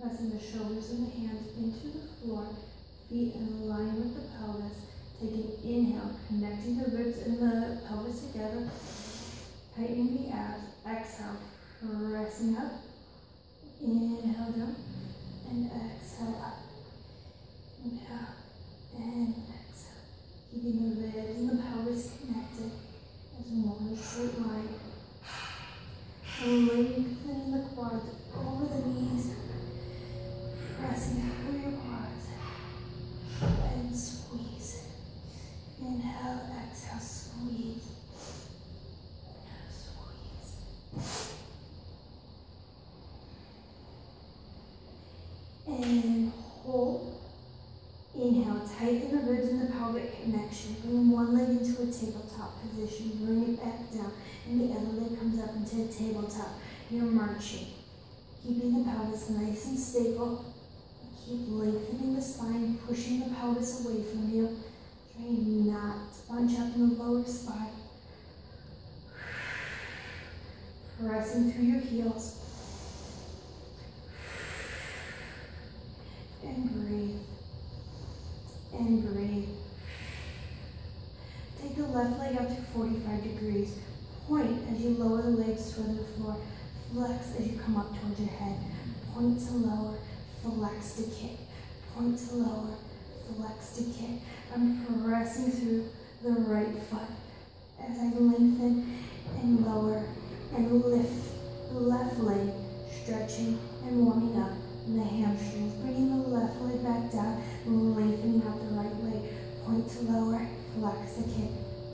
Pressing the shoulders and the hands into the floor, feet in line with the pelvis. Take an inhale, connecting the ribs and the pelvis together, tightening the abs. Exhale, pressing up. Inhale down and exhale up. Inhale and exhale. Keeping the ribs and the pelvis connected as one straight line. Lengthening the quads over the knees. Pressing through your quads. And squeeze. Inhale, exhale, squeeze. Squeeze. And hold. Inhale, tighten the ribs and the pelvic connection. Bring one leg into a tabletop position. Bring it back down. And the other leg comes up into a tabletop. You're marching. Keeping the pelvis nice and stable. Keep lengthening the spine, pushing the pelvis away from you. Trying not to bunch up in the lower spine. Pressing through your heels. And breathe. And breathe. Take the left leg up to 45 degrees. Point as you lower the legs toward the floor. Flex as you come up towards your head. Point to lower. Flex to kick. Point to lower. Flex to kick. I'm pressing through the right foot as I lengthen and lower and lift the left leg, stretching and warming up in the hamstrings. Bringing the left leg back down and lengthening out the right leg. Point to lower, flex to kick.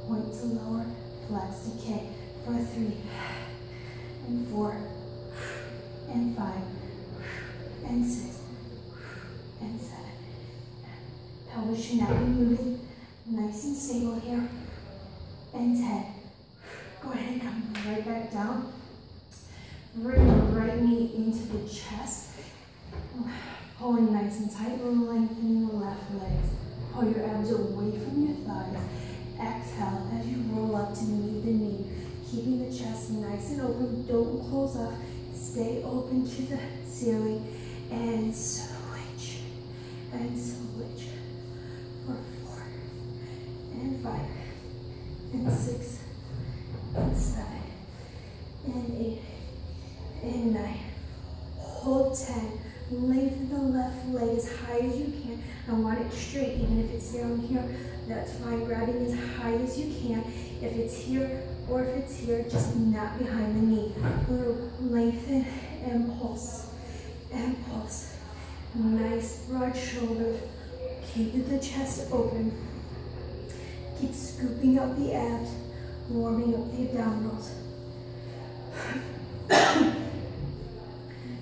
Point to lower, flex to kick. For 3 and 4 and 5 and 6 and 7. Pelvis should now be moving nice and stable here. And 10. Go ahead and come right back down. Bring the right knee into the chest. Pulling nice and tight, lengthening the left legs. Pull your abs away from your thighs. Exhale as you roll up to meet the knee. Keeping the chest nice and open. Don't close off. Stay open to the ceiling. And switch. And switch. For 4 and 5 and 6 and 7 and 8 and 9. Hold 10. Lengthen the left leg as high as you can. I want it straight, even if it's down here, that's fine. Grabbing as high as you can. If it's here or if it's here, just not behind the knee. Lengthen and pulse and pulse. Nice broad shoulders. Keep the chest open. Keep scooping out the abs, warming up the abdominals.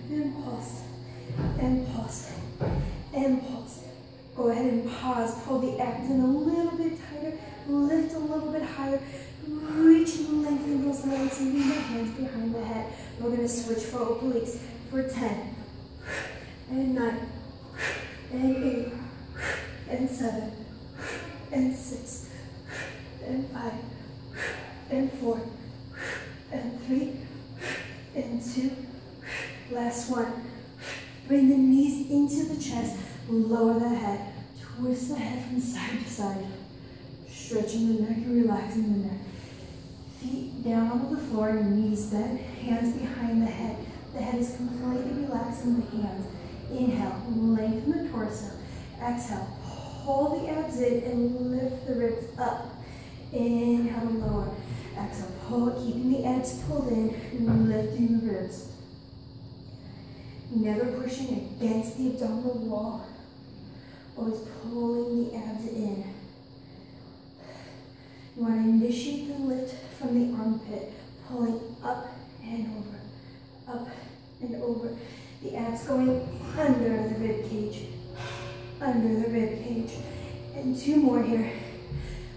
And pulse. And pulse, and pulse. Go ahead and pause. Pull the abs in a little bit tighter. Lift a little bit higher. Reach and lengthen those legs and leave your hands behind the head. We're going to switch for obliques for 10, and 9, and 8, and 7, and 6, and 5, and 4, and 3, and 2. Last one. Bring the knees into the chest, lower the head, twist the head from side to side, stretching the neck and relaxing the neck. Feet down onto the floor, knees bent, hands behind the head. The head is completely relaxed in the hands. Inhale, lengthen the torso. Exhale, pull the abs in and lift the ribs up. Inhale, lower. Exhale, pull, keeping the abs pulled in and lifting the ribs. Never pushing against the abdominal wall. Always pulling the abs in. You want to initiate the lift from the armpit, pulling up and over, up and over. The abs going under the rib cage, under the rib cage. And 2 more here.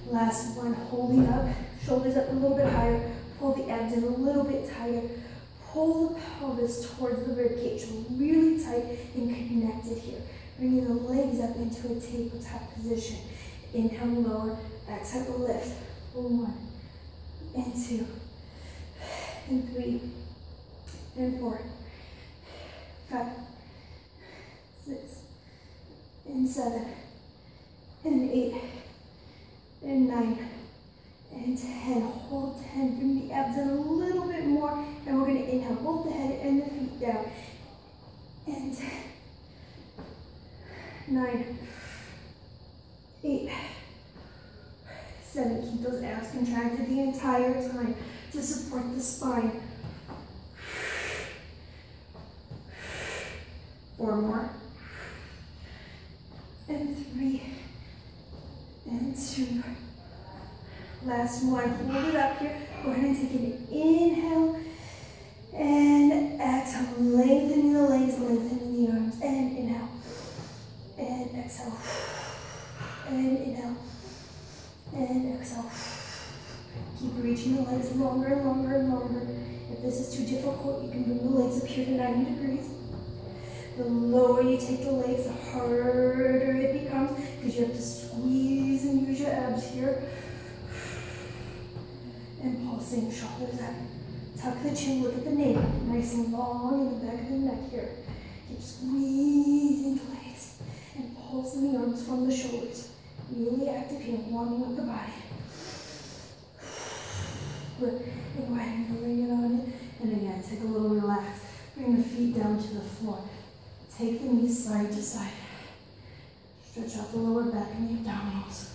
Last one, holding up, shoulders up a little bit higher, pull the abs in a little bit tighter. Pull the pelvis towards the rib cage, really tight and connected here. Bringing the legs up into a tabletop position. Inhale, lower. Exhale, lift. 1, and 2, and 3, and 4, 5, 6, and 7, and 8, and 9, and 10. Hold 10. Bring the abs in a little bit more, and we're going to inhale both the head and the feet down. And 10, 9, 8, 7. Keep those abs contracted the entire time to support the spine. 4 more. And 3, and 2. Last one. Hold it up here. Go ahead and take an inhale. And exhale. Lengthening the legs, lengthening the arms. And inhale. And exhale. And inhale. And exhale. Keep reaching the legs longer and longer and longer. If this is too difficult, you can bring the legs up here to 90 degrees. The lower you take the legs, the harder it becomes because you have to squeeze and use your abs here. And pulsing shoulders up. Tuck the chin, look at the navel. Nice and long in the back of the neck here. Keep squeezing the legs and pulsing the arms from the shoulders. Really active here, warming up the body. Good. And go ahead and bring it on in. And again, take a little relax. Bring the feet down to the floor. Take the knees side to side. Stretch out the lower back and the abdominals.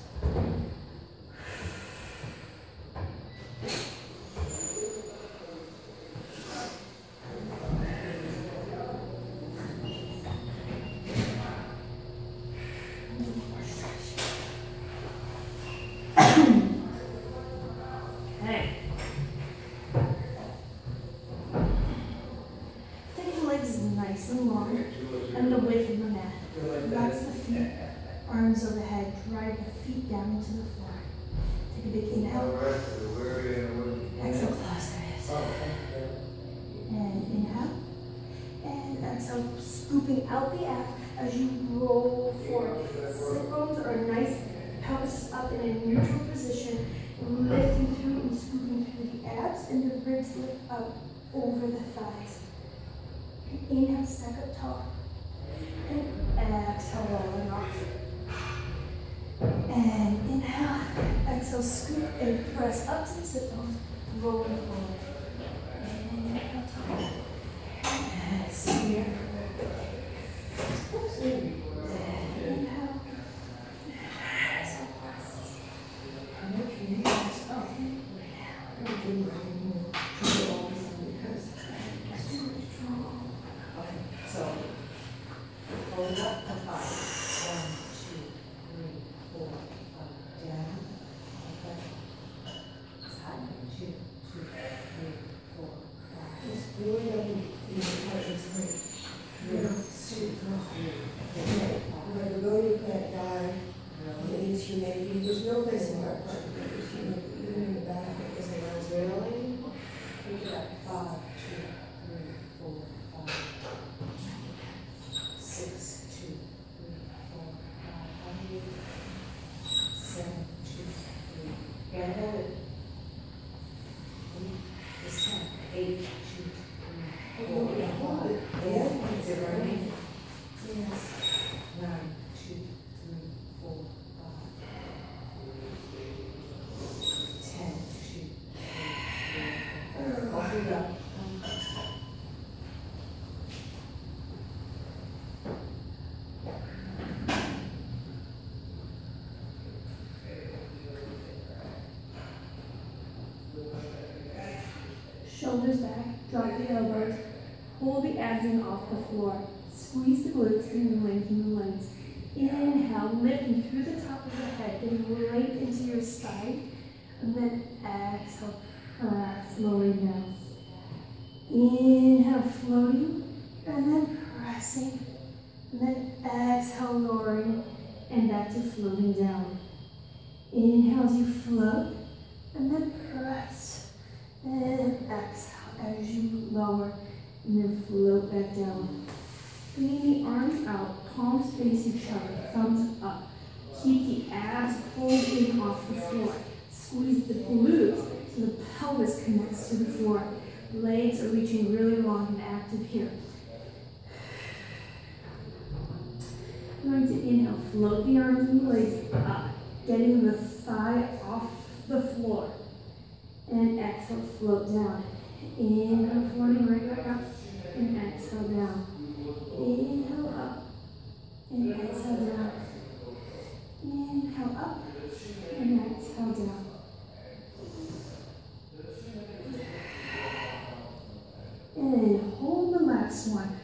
Nice and long, and the width of the mat. Relax the feet, arms overhead, drive the feet down into the floor. Take a big inhale. Exhale, close the wrists. And inhale. And exhale, scooping out the abs as you roll forward. Sit bones are nice, pelvis up in a neutral position, lifting through and scooping through the abs, and the ribs lift up over the thighs. Inhale, stack up tall. And exhale, rolling off. And inhale, exhale, scoop and press up to the sit bones, rolling forward. And inhale, tall. And exhale. And inhale. Exhale, press. And so, hold it up for 5. 1, 2, 3, 4, 5. Down. Okay. High. 2, 2, 3, 4, 5. Just really the partner's great. 1, 2, 3, 4, 5. Go to plant die. It means humanity. There's no place in our partner. There's humanity. Even in the back, it doesn't matter. Really? Pick it up. 5, 2, 3, 4, 5. 6, 2, 3, 4, 5, 8, 7, 2, 3. And hold it. 8 is 10. 8, 2, 3, 4. Hold it. Yeah. Is it running? Yes. 9, 2, 3, 4, 5. 10, 2, 3, 4, 5. Hold it up. Shoulders back, drop the elbows, pull the abs in off the floor, squeeze the glutes and lengthen the legs. Inhale, lifting through the top of the head, getting right into your spine, and then exhale, press, lowering down. Inhale, floating, and then pressing, and then exhale, lowering, and back to floating down. Inhale as you float, and then press, and exhale as you lower, and then float back down. Bringing the arms out, palms face each other, thumbs up. Keep the abs pulled in off the floor. Squeeze the glutes so the pelvis connects to the floor. Legs are reaching really long and active here. You're going to inhale, float the arms and the legs up, getting the thigh off the floor. And exhale, float down. Inhale, floating right back up. And exhale down. Inhale up. And exhale down. Inhale up. And exhale down. And hold the last one.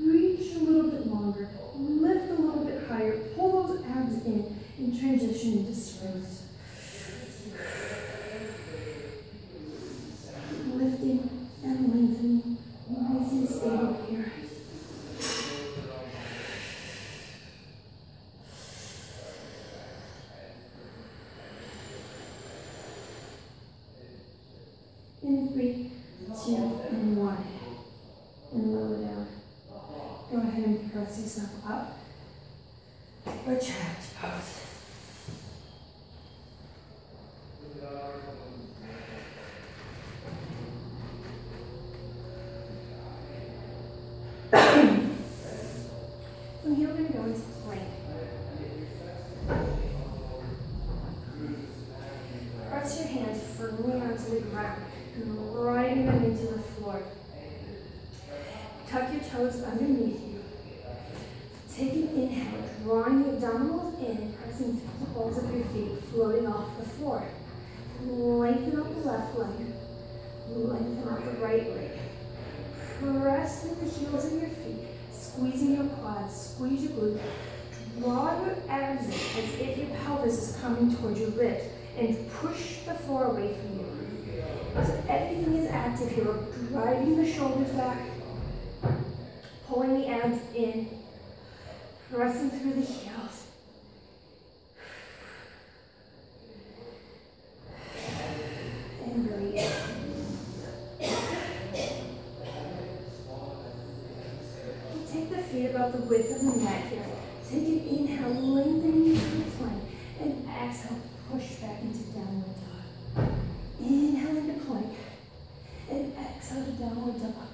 Reach a little bit longer. Lift a little bit higher. Pull those abs in and transition into springs. Lifting and lengthening. Nice and stable here. In 3, 2, and 1. And lower down. Go ahead and press yourself up for child's pose. From here we're going to go into plank. Press your hands firmly onto the ground, riding them into the floor. Tuck your toes underneath you. Take an inhale, drawing the abdominals in, pressing through the balls of your feet, floating off the floor. Lengthen up the left leg. Lengthen up the right leg. Press through the heels of your feet, squeezing your quads, squeeze your glutes. Draw your abs in as if your pelvis is coming towards your ribs, and push the floor away from you. So everything is active here. Driving the shoulders back, pulling the abs in, pressing through the heels. And breathe. Take the feet about the width of the mat here. Take an inhale, lengthening through the plank, and exhale, push back into downward dog. Inhale into plank, and exhale to downward dog.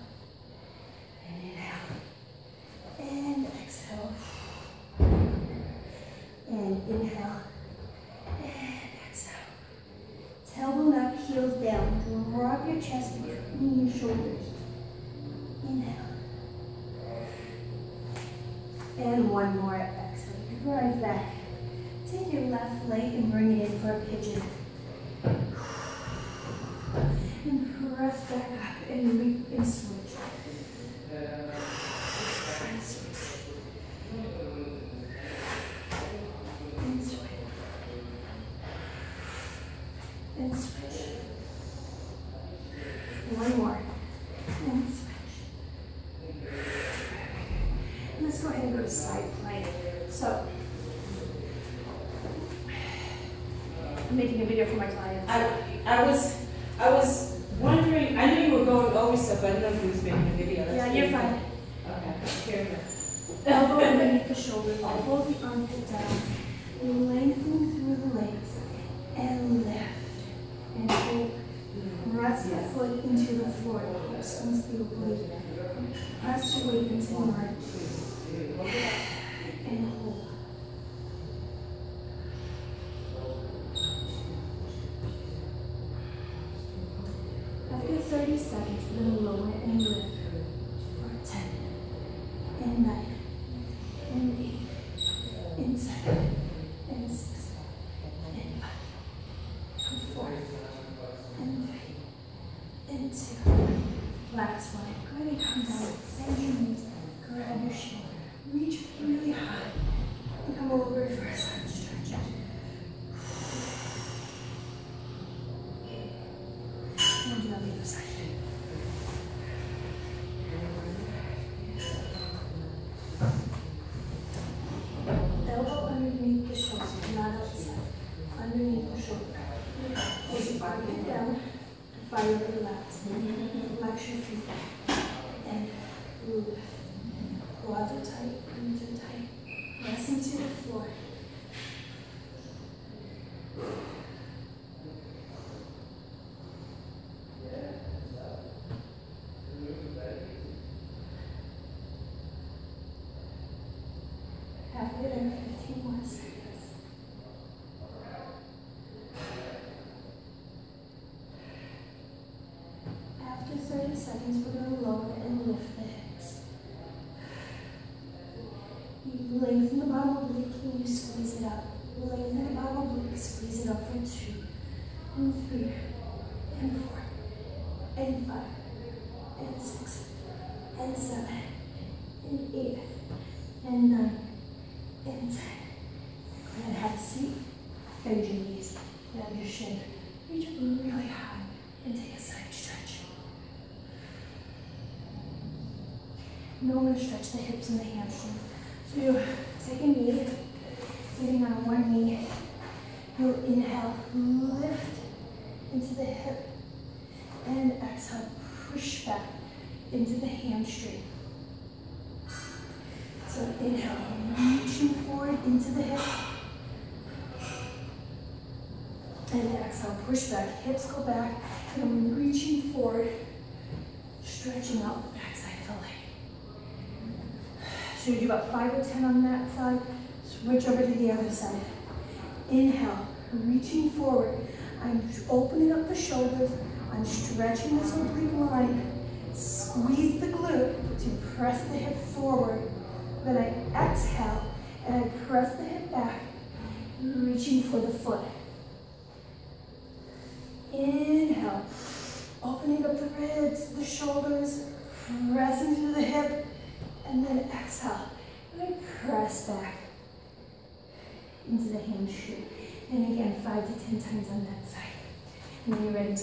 And inhale, and exhale, and inhale, and exhale. Tailbone up, heels down. Drop your chest between your shoulders. Inhale. And one more exhale. Drive back. Take your left leg and bring it in for a pigeon. And press back up and leap and switch. And switch. And switch. And switch. One more. And switch. Let's go ahead and go to side plank. So, I'm making a video for my clients. I was wondering, I knew you were going over stuff, but I didn't know if you was making a video. Yeah, you're fine. Okay, here we go. Elbow underneath the shoulder, elbow the armpit down, lengthening through the legs, and lift, and hold. Press the foot into the floor, squeeze the oblique. Press your weight into the arch, and hold. After 30 seconds, we're going to lower and lift for 10, and 9, and 8, and 7, and 6, and 5, and 4, and 3, and 2. Last one. Go ahead and come down, bend your knees, grab your shoulder, reach really high, and come over for a side stretch. And do on the other side. Elbow underneath the shoulder, not outside. Underneath the shoulder. Push your body down. Fire relax. Relax your feet. And lift. Quads are tight, glutes are tight. Press into the floor. seconds, we're going to lower and lift the hips. You lengthen the bottom oblique and you squeeze it up. Lengthen the bottom oblique, squeeze it up for 2, and 3, and 4, and 5, and 6, and 7, and 8, and 9, and 10. Go ahead, have a seat. Bend your knees, grab your shin, reach up really high, and take a side stretch. Now we're going to stretch the hips and the hamstrings. So you take a knee, sitting on one knee. You'll inhale, lift into the hip, and exhale, push back into the hamstring. So inhale, reaching forward into the hip, and exhale, push back, hips go back, and I'm reaching forward, stretching out the backside of the leg. So you do about 5 or 10 on that side, switch over to the other side. Inhale, reaching forward. I'm opening up the shoulders, I'm stretching this oblique line, squeeze the glute to press the hip forward. Then I exhale, and I press the hip back, reaching for the foot. Inhale, opening up the ribs, the shoulders, pressing through the hip, and then exhale, and I press back into the hamstring. And again, 5 to 10 times on that side. And then you're ready to